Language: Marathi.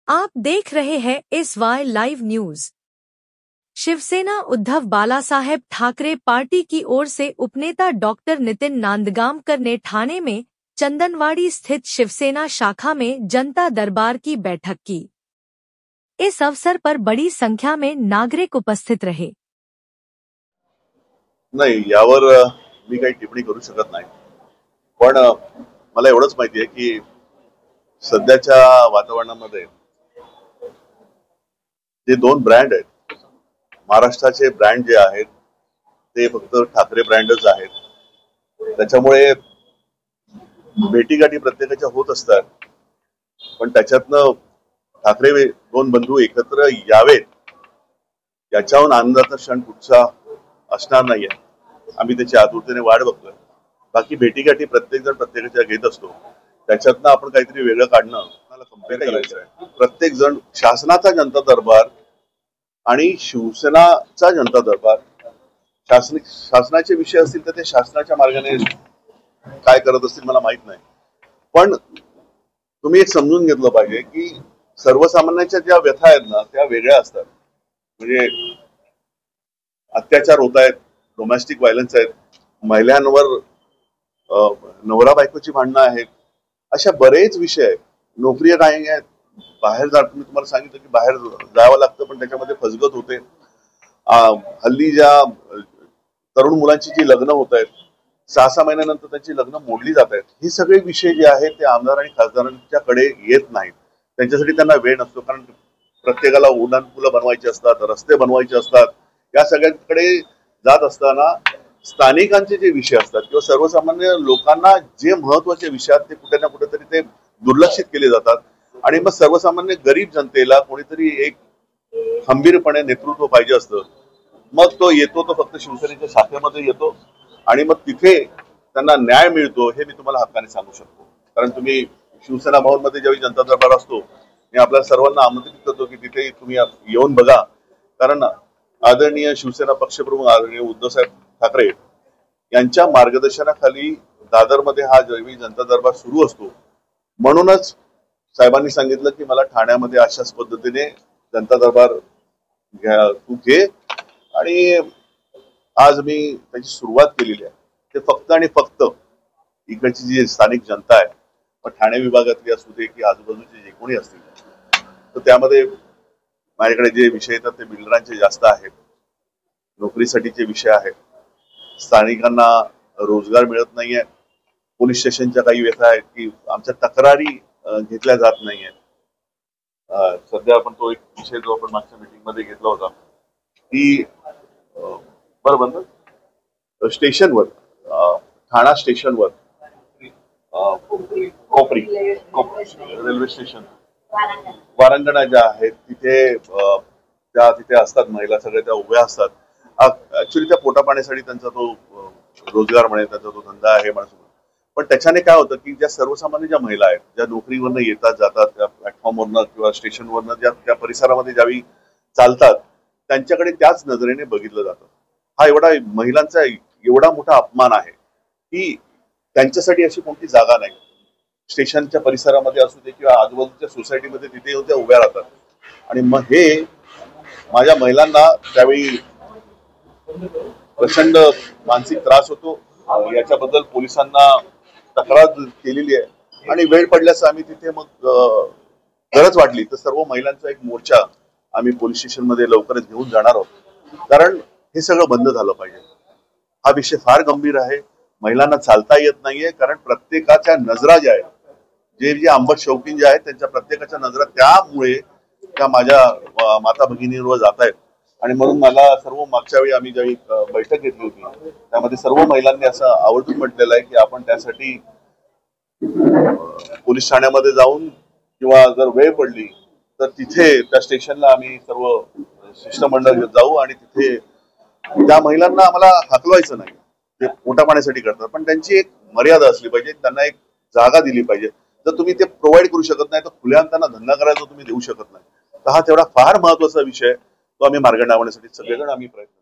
आप देख रहे हैं SY live news. Shiv Sena Uddhav Balasaheb Thackeray party की ओर से उपनेता डॉक्टर नितिन नांदगांवकर ने ठाणे में चंदनवाड़ी स्थित शिवसेना शाखा में जनता दरबार की बैठक की। इस अवसर पर बड़ी संख्या में नागरिक उपस्थित रहे। नाही, यावर मी काही टिप्पणी करू शकत नाही, पण मला एवढंच माहिती आहे की सध्याच्या वातावरणामध्ये जे दोन ब्रँड आहेत, महाराष्ट्राचे ब्रँड जे आहेत ते फक्त ठाकरे ब्रँडच आहेत। त्याच्यामुळे भेटीगाठी प्रत्येकाच्या होत असतात, पण त्याच्यातनं ठाकरे दोन बंधू एकत्र यावेत याच्याहून आनंदाचा क्षण कुठचा असणार नाहीये। आम्ही त्याची आतुरतेने वाट बघतोय। बाकी भेटीगाठी प्रत्येक जण प्रत्येकाच्या घेत असतो, त्याच्यातनं आपण काहीतरी वेगळं काढणं मला कंपेअर करायचं आहे। प्रत्येक जण शासनाचा जनता दरबार आणि शिवसेनाचा जनता दरबार, शासनाचे विषय असतील तर ते शासनाच्या मार्गाने काय करत असतील मला माहित नाही, पण तुम्ही एक समजून घेतलं पाहिजे की सर्वसामान्यांच्या ज्या व्यथा आहेत ना त्या वेगळ्या असतात। म्हणजे अत्याचार होत आहेत, डोमेस्टिक व्हायलन्स आहेत, महिलांवर नवरा बायकोची भांडणं आहेत, अशा बरेच विषय आहेत। नोकरी नाही आहेत, बाहेर जात मी तुम्हाला सांगितलं की बाहेर जावं लागतं, पण त्याच्यामध्ये फसगत होते। हल्ली ज्या तरुण मुलांची जी लग्न होत आहेत, 6-6 महिन्यानंतर त्यांची लग्न मोडली जात आहेत, हे सगळे विषय जे आहेत ते आमदार आणि खासदारांच्याकडे येत नाहीत। त्यांच्यासाठी त्यांना वेळ नसतो, कारण प्रत्येकाला उड्डाणपुलं बनवायची असतात, रस्ते बनवायचे असतात। या सगळ्यांकडे जात असताना स्थानिकांचे जे विषय असतात किंवा सर्वसामान्य लोकांना जे महत्वाचे विषय आहेत ते कुठे ना कुठेतरी ते दुर्लक्षित केले जातात, आणि मग सर्वसामान्य गरीब जनतेला कोणीतरी एक खंबीरपणे नेतृत्व पाहिजे असतं। मग तो येतो, तो फक्त शिवसेनेच्या शाखेमध्ये येतो आणि मग तिथे त्यांना न्याय मिळतो, हे मी तुम्हाला हक्काने सांगू शकतो। कारण तुम्ही शिवसेना भवन मध्ये ज्यावेळी जनता दरबार असतो, मी आपल्या सर्वांना आमंत्रित करतो की तिथे तुम्ही येऊन बघा। कारण आदरणीय शिवसेना पक्षप्रमुख आदरणीय उद्धवसाहेब ठाकरे यांच्या मार्गदर्शनाखाली दादरमध्ये हा ज्यावेळी जनता दरबार सुरू असतो, म्हणूनच साहेबांनी सांगितलं की मला ठाण्यामध्ये अशाच पद्धतीने जनता दरबार तू घे, आणि आज मी त्याची सुरुवात केलेली आहे। ते फक्त आणि फक्त इकडची जी स्थानिक जनता आहे, मग ठाणे विभागातली असू दे की आजूबाजूचे जे कोणी असतील, तर त्यामध्ये माझ्याकडे जे विषय येतात ते बिल्डरांचे जास्त आहेत, नोकरीसाठीचे विषय आहेत, स्थानिकांना रोजगार मिळत नाहीये, पोलीस स्टेशनच्या काही व्यथा आहेत की आमच्या तक्रारी घेतल्या जात नाहीये। सध्या आपण तो एक विषय जो आपण मागच्या मीटिंग मध्ये घेतला होता की बरोबर स्टेशनवर, ठाणा स्टेशनवर कोपरी रेल्वे स्टेशन वारांगणा ज्या आहेत तिथे त्या तिथे असतात महिला, सगळ्या त्या उभ्या असतात। ऍक्च्युली त्या पोटापाण्यासाठी त्यांचा तो रोजगार म्हणे, त्यांचा तो धंदा आहे म्हणून, पण त्याच्याने काय होतं की ज्या सर्वसामान्य ज्या महिला आहेत, ज्या नोकरीवरनं येतात जातात, त्या प्लॅटफॉर्मवरनं किंवा स्टेशनवरनं ज्या त्या परिसरामध्ये ज्यावेळी चालतात, त्यांच्याकडे त्याच नजरेने बघितलं जातं। हा एवढा महिलांचा एवढा मोठा अपमान आहे की त्यांच्यासाठी अशी कोणती जागा नाही। स्टेशनच्या परिसरामध्ये असू दे किंवा आजूबाजूच्या सोसायटीमध्ये तिथे येऊन त्या उभ्या राहतात, आणि मग हे माझ्या महिलांना त्यावेळी प्रचंड मानसिक त्रास होतो। याच्याबद्दल पोलिसांना तक्रार केलेली आहे, आणि वेळ पडल्यास आम्ही तिथे मग गरज वाटली तर सर्व महिलांचा एक मोर्चा आम्ही पोलीस स्टेशन मध्ये लवकरच घेऊन जाणार आहोत। कारण हे सगळं बंद झालं पाहिजे। हा विषय फार गंभीर आहे, महिलांना चालता येत नाहीये, कारण प्रत्येकाच्या नजरा ज्या आहेत, जे आंबट शौकीन जे आहेत त्यांच्या प्रत्येकाच्या नजरा त्यामुळे त्या माझ्या माता भगिनींवर जात आहेत। आणि म्हणून मला सर्व मागच्या वेळी आम्ही ज्यावेळी बैठक घेतली होती त्यामध्ये सर्व महिलांनी असं आवर्जून म्हटलेलं आहे की आपण त्यासाठी पोलीस ठाण्यामध्ये जाऊन किंवा जर वेळ पडली तर तिथे त्या स्टेशनला आम्ही सर्व शिष्टमंडळ जाऊ, आणि तिथे त्या महिलांना आम्हाला हकलवायचं नाही, ते पोटापाण्यासाठी करतात, पण त्यांची एक मर्यादा असली पाहिजे, त्यांना एक जागा दिली पाहिजे। जर तुम्ही ते प्रोव्हाइड करू शकत नाही तर खुल्या त्यांना धंदा करायचा तुम्ही देऊ शकत नाही। तर हा तेवढा फार महत्वाचा विषय, तो आम्ही मार्ग लावण्यासाठी सगळेजण आम्ही प्रयत्न